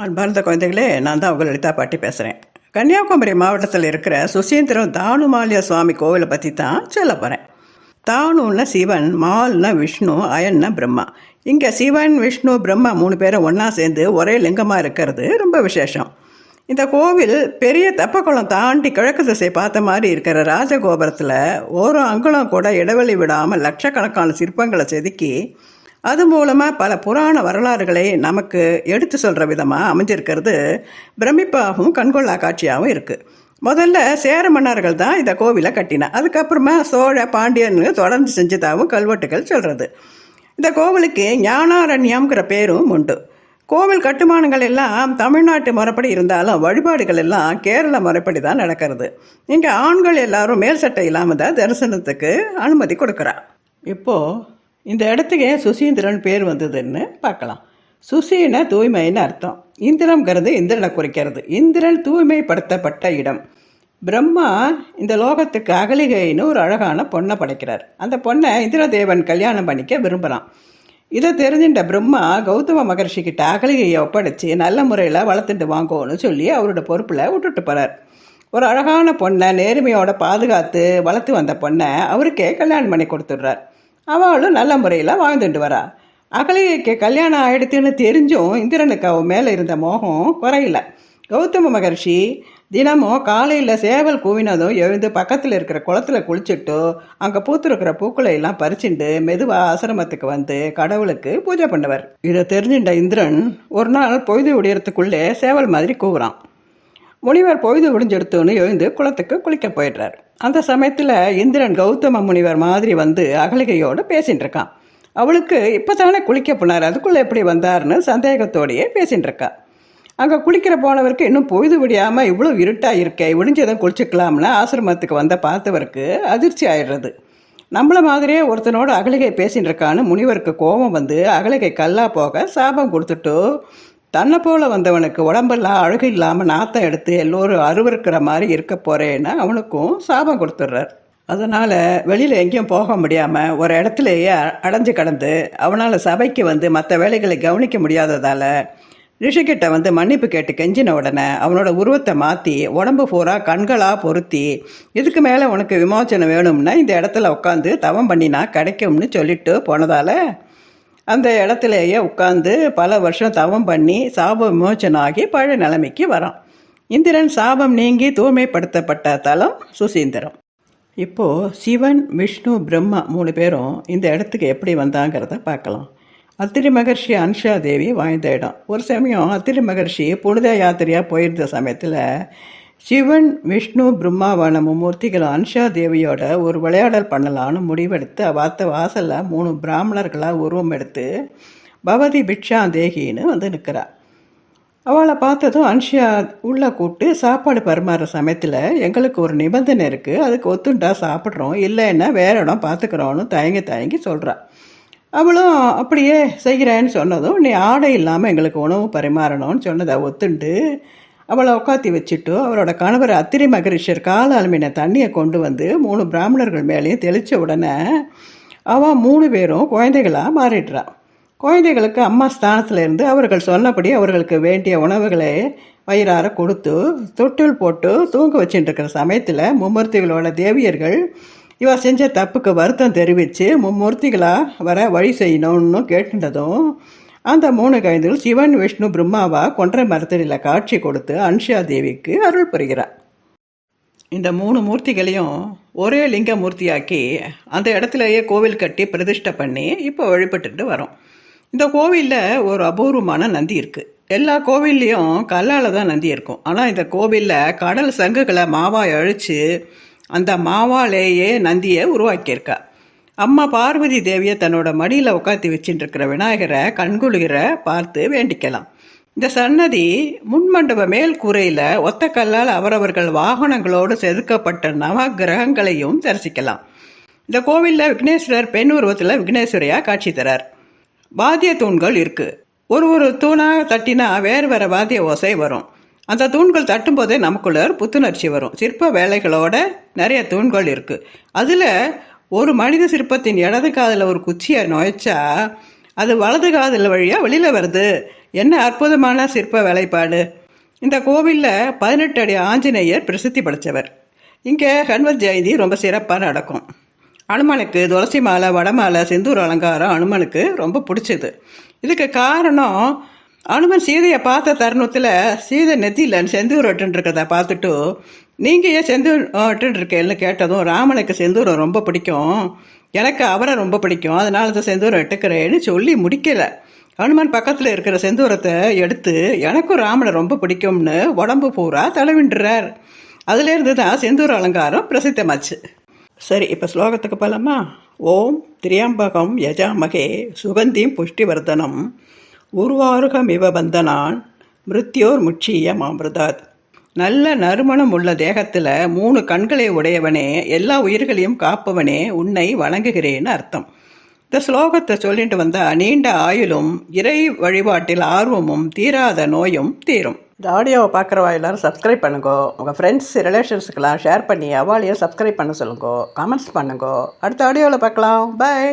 அன்பார்ந்த குழந்தைகளே, நான் தான் உங்கள் லலிதா பாட்டி பேசுகிறேன். கன்னியாகுமரி மாவட்டத்தில் இருக்கிற சுசீந்திரம் தானுமாலிய சுவாமி கோவிலை பற்றி தான் சொல்ல போகிறேன். தானுன்னா சிவன், மால்னா விஷ்ணு, அயன்னா பிரம்மா. இங்கே சிவன், விஷ்ணு, பிரம்மா 3 பேரும் ஒன்றா சேர்ந்து ஒரே லிங்கமாக இருக்கிறது ரொம்ப விசேஷம். இந்த கோவில் பெரிய தெப்பக்குளம் தாண்டி கிழக்கு திசை பார்த்த மாதிரி இருக்கிற ராஜகோபுரத்தில் ஒரு அங்குலம் கூட இடைவெளி விடாமல் லட்சக்கணக்கான சிற்பங்களை செதுக்கி அது மூலமாக பல புராண வரலாறுகளை நமக்கு எடுத்து சொல்கிற விதமாக அமைஞ்சிருக்கிறது பிரமிப்பாகவும் கண்கொள்ளா காட்சியாகவும் இருக்குது. முதல்ல சேர மன்னர்கள் தான் இந்த கோவிலை கட்டினா. அதுக்கப்புறமா சோழ, பாண்டியன்னு தொடர்ந்து செஞ்சதாகவும் கல்வெட்டுகள் சொல்கிறது. இந்த கோவிலுக்கு ஞானாரண்யம்ங்கிற பேரும் உண்டு. கோவில் கட்டுமானங்கள் எல்லாம் தமிழ்நாட்டு முறைப்படி இருந்தாலும் வழிபாடுகள் எல்லாம் கேரள முறைப்படி தான் நடக்கிறது. இங்கே ஆண்கள் எல்லாரும் மேல் சட்டை இல்லாமல் தான் தரிசனத்துக்கு அனுமதி கொடுக்குறா. இப்போது இந்த இடத்துக்கு ஏன் சுசீந்திரன் பேர் வந்ததுன்னு பார்க்கலாம். சுசீன தூய்மைன்னு அர்த்தம். இந்திரம்ங்கிறது இந்திரனை குறிக்கிறது. இந்திரன் தூய்மைப்படுத்தப்பட்ட இடம். பிரம்மா இந்த லோகத்துக்கு அகலிகைன்னு ஒரு அழகான பொண்ணை படைக்கிறார். அந்த பொண்ணை இந்திரதேவன் கல்யாணம் பண்ணிக்க விரும்புகிறான். இதை தெரிஞ்சின்ற பிரம்மா கௌதம மகர்ஷிக்கிட்ட அகலிகையை ஒப்படைச்சி நல்ல முறையில் வளர்த்துட்டு வாங்கோன்னு சொல்லி அவரோட பொறுப்பில் விட்டுட்டு போகிறார். ஒரு அழகான பொண்ணை நேர்மையோட பாதுகாத்து வளர்த்து வந்த பொண்ணை அவருக்கே கல்யாணம் பண்ணி கொடுத்துட்றார். அவளும் நல்ல முறையில் வாழ்ந்துட்டு வரா. அகலிகைக்கு கல்யாணம் ஆயிடுத்துன்னு தெரிஞ்சும் இந்திரனுக்கு அவன் மேலே இருந்த மோகம் குறையில. கௌதம மகர்ஷி தினமும் காலையில் சேவல் கூவினதும் எழுந்து பக்கத்தில் இருக்கிற குளத்துல குளிச்சுட்டு அங்கே பூத்துருக்கிற பூக்களை எல்லாம் பறிச்சுட்டு மெதுவாக ஆசிரமத்துக்கு வந்து கடவுளுக்கு பூஜை பண்ணுவார். இதை தெரிஞ்சின்ற இந்திரன் ஒரு நாள் பொழுது விடியறதுக்குள்ளே சேவல் மாதிரி கூவுறான். முனிவர் பொழுது விடிஞ்செடுத்துன்னு எழுந்து குளத்துக்கு குளிக்க போயிடுறார். அந்த சமயத்தில் இந்திரன் கௌதம முனிவர் மாதிரி வந்து அகலிகையோடு பேசின்னு இருக்கான். அவளுக்கு இப்போ தானே குளிக்க போனார், அதுக்குள்ளே எப்படி வந்தார்னு சந்தேகத்தோடையே பேசின்னு இருக்கா. அங்கே குளிக்கிற போனவருக்கு இன்னும் பொழுது விடியாமல் இவ்வளோ இருட்டாக இருக்கே, விடிஞ்சதும் குளிச்சுக்கலாம்னு ஆசிரமத்துக்கு வந்த பார்த்தவருக்கு அதிர்ச்சி ஆயிடுறது. நம்மள மாதிரியே ஒருத்தனோட அகலிகை பேசின்னு இருக்கான்னு முனிவருக்கு கோபம் வந்து அகலிகை கல்லா போக சாபம் கொடுத்துட்டு தன்னை போல வந்தவனுக்கு உடம்பெல்லாம் அழகு இல்லாமல் நாத்தம் எடுத்து எல்லோரும் அருவருக்கிற மாதிரி இருக்க போகிறேன்னு அவனுக்கும் சாபம் கொடுத்துட்றார். அதனால் வெளியில் எங்கேயும் போக முடியாமல் ஒரு இடத்துலையே அடைஞ்சு கிடந்து அவனால் சபைக்கு வந்து மற்ற வேலைகளை கவனிக்க முடியாததால் ரிஷிக்கிட்ட வந்து மன்னிப்பு கேட்டு கெஞ்சின உடனே அவனோட உருவத்தை மாற்றி உடம்பு பூரா கண்களாக பொருத்தி இதுக்கு மேலே உனக்கு விமோச்சனம் வேணும்னா இந்த இடத்துல உட்காந்து தவம் பண்ணினா கிடைக்கும்னு சொல்லிட்டு போனதால் அந்த இடத்துலையே உட்காந்து பல வருஷம் தவம் பண்ணி சாப விமோச்சனம் ஆகி பழைய நிலைமைக்கு வரான். இந்திரன் சாபம் நீங்கி தூய்மைப்படுத்தப்பட்ட தலம் சுசீந்திரம். இப்போது சிவன், விஷ்ணு, பிரம்மா 3 பேரும் இந்த இடத்துக்கு எப்படி வந்தாங்கிறத பார்க்கலாம். அத்திரி மகர்ஷி, அன்ஷா தேவி வாழ்ந்த இடம். ஒரு சமயம் அத்திரி மகர்ஷி புனித யாத்திரையாக போயிருந்த சமயத்தில் சிவன், விஷ்ணு, பிரம்மாவான மும்மூர்த்திகளும் அன்ஷா தேவியோட ஒரு விளையாடல் பண்ணலான்னு முடிவெடுத்து அவாத்த வாசலில் 3 பிராமணர்களாக உருவம் எடுத்து பவதி பிக்ஷா தேகின்னு வந்து நிற்கிறா. அவளை பார்த்ததும் அன்ஷா உள்ளே கூப்பிட்டு சாப்பாடு பரிமாறுற சமயத்தில் எங்களுக்கு ஒரு நிபந்தனை இருக்குது, அதுக்கு ஒத்துண்டா சாப்பிட்றோம், இல்லைன்னா வேற இடம் பார்த்துக்கிறோன்னு தயங்கி சொல்கிறா. அவளும் அப்படியே செய்கிறேன்னு சொன்னதும் நீ ஆடை இல்லாமல் எங்களுக்கு உணவு பரிமாறணும்னு சொன்னதை ஒத்துண்டு அவளை உட்காத்தி வச்சுட்டு அவரோட கணவர் அத்திரி மகரிஷர் கால அலுமின தண்ணியை கொண்டு வந்து 3 பிராமணர்கள் மேலேயும் தெளித்த உடனே அவன் 3 பேரும் குழந்தைகளாக மாறிடுறான். குழந்தைகளுக்கு அம்மா ஸ்தானத்தில் இருந்து அவர்கள் சொன்னபடி அவர்களுக்கு வேண்டிய உணவுகளை வயிறார கொடுத்து தொட்டில் போட்டு தூங்க வச்சுட்டு இருக்கிற சமயத்தில் மும்மூர்த்திகளோட தேவியர்கள் இவ செஞ்ச தப்புக்கு வருத்தம் தெரிவித்து மும்மூர்த்திகளாக வர வழி செய்யணும்னு கேட்டுட்டதும் அந்த 3 கைதிகள் சிவன், விஷ்ணு, பிரம்மாவா கொன்றை மரத்தடியில் காட்சி கொடுத்து அன்ஷா தேவிக்கு அருள் புரிகிறார். இந்த 3 மூர்த்திகளையும் ஒரே லிங்க மூர்த்தியாக்கி அந்த இடத்துலையே கோவில் கட்டி பிரதிஷ்டை பண்ணி இப்போ வழிபட்டுட்டு வரோம். இந்த கோவிலில் ஒரு அபூர்வமான நந்தி இருக்குது. எல்லா கோவில்லையும் கல்லால் தான் நந்தி இருக்கும். ஆனால் இந்த கோவிலில் கடல் சங்குகளை மாவாய் அழித்து அந்த மாவாலேயே நந்தியை உருவாக்கியிருக்கா. அம்மா பார்வதி தேவியை தன்னோட மடியில் உட்காத்தி வச்சுட்டு இருக்கிற விநாயகரை கண்குளிர பார்த்து வேண்டிக்கலாம். இந்த சன்னதி முன்மண்டப மேல் கூரையில் ஒத்த கல்லால் அவரவர்கள் வாகனங்களோடு செதுக்கப்பட்ட நவ கிரகங்களையும் தரிசிக்கலாம். இந்த கோவிலில் விக்னேஸ்வரர் பெண் உருவத்தில் விக்னேஸ்வரியாக காட்சி தரார். வாத்திய தூண்கள் இருக்குது. ஒரு தூணாக தட்டினா வேறு வேறு வாத்திய ஓசை வரும். அந்த தூண்கள் தட்டும்போதே நமக்குள்ள புத்துணர்ச்சி வரும். சிற்ப வேலைகளோட நிறைய தூண்கள் இருக்குது. அதில் ஒரு மனித சிற்பத்தின் இடது காதில் ஒரு குச்சியை நுழைச்சா அது வலது காதில் வழியாக வெளியில் வருது. என்ன அற்புதமான சிற்ப வேலைப்பாடு! இந்த கோவிலில் 18 அடி ஆஞ்சநேயர் பிரசித்தி படைத்தவர். இங்கே ஹனுமத் ஜெயந்தி ரொம்ப சிறப்பாக நடக்கும். அனுமனுக்கு துளசி மாலை, வடமாலை, செந்தூர் அலங்காரம் அனுமனுக்கு ரொம்ப பிடிச்சது. இதுக்கு காரணம், அனுமன் சீதையை பார்த்த தருணத்தில் சீதை நெத்தியில் செந்தூர் ஒட்டுன்றதை பார்த்துட்டு, நீங்கள் ஏன் செந்தூர் ஒட்டுருக்கேன்னு கேட்டதும், ராமனுக்கு செந்தூரம் ரொம்ப பிடிக்கும், எனக்கு அவரை ரொம்ப பிடிக்கும், அதனால தான் செந்தூரம் எட்டுக்கிறேன்னு சொல்லி முடிக்கலை. அனுமன் பக்கத்தில் இருக்கிற செந்தூரத்தை எடுத்து, எனக்கும் ராமனை ரொம்ப பிடிக்கும்னு உடம்பு பூரா தடவின்றார். அதுலேருந்து தான் செந்தூர அலங்காரம் பிரசித்தமாச்சு. சரி, இப்போ ஸ்லோகத்துக்கு போகலாமா? ஓம் திரியம்பகம் யஜாமகே சுகந்திம் புஷ்டிவர்தனம் உருவாருகமிவ பந்தனான் மிருத்யோர் முட்சிய மாமிருதாத். நல்ல நறுமணம் உள்ள தேகத்தில் 3 கண்களை உடையவனே, எல்லா உயிர்களையும் காப்பவனே, உன்னை வணங்குகிறேன்னு அர்த்தம். இந்த ஸ்லோகத்தை சொல்லிட்டு வந்தால் நீண்ட ஆயுளும் இறை வழிபாட்டில் ஆர்வமும் தீராத நோயும் தீரும். இந்த ஆடியோவை பார்க்குறவா எல்லாரும் சப்ஸ்கிரைப் பண்ணுங்க. உங்கள் ஃப்ரெண்ட்ஸ் ரிலேஷன்ஸுக்கெல்லாம் ஷேர் பண்ணி அவளையும் சப்ஸ்கிரைப் பண்ண சொல்லுங்க. கமெண்ட்ஸ் பண்ணுங்க. அடுத்த ஆடியோவில் பார்க்கலாம். பாய்.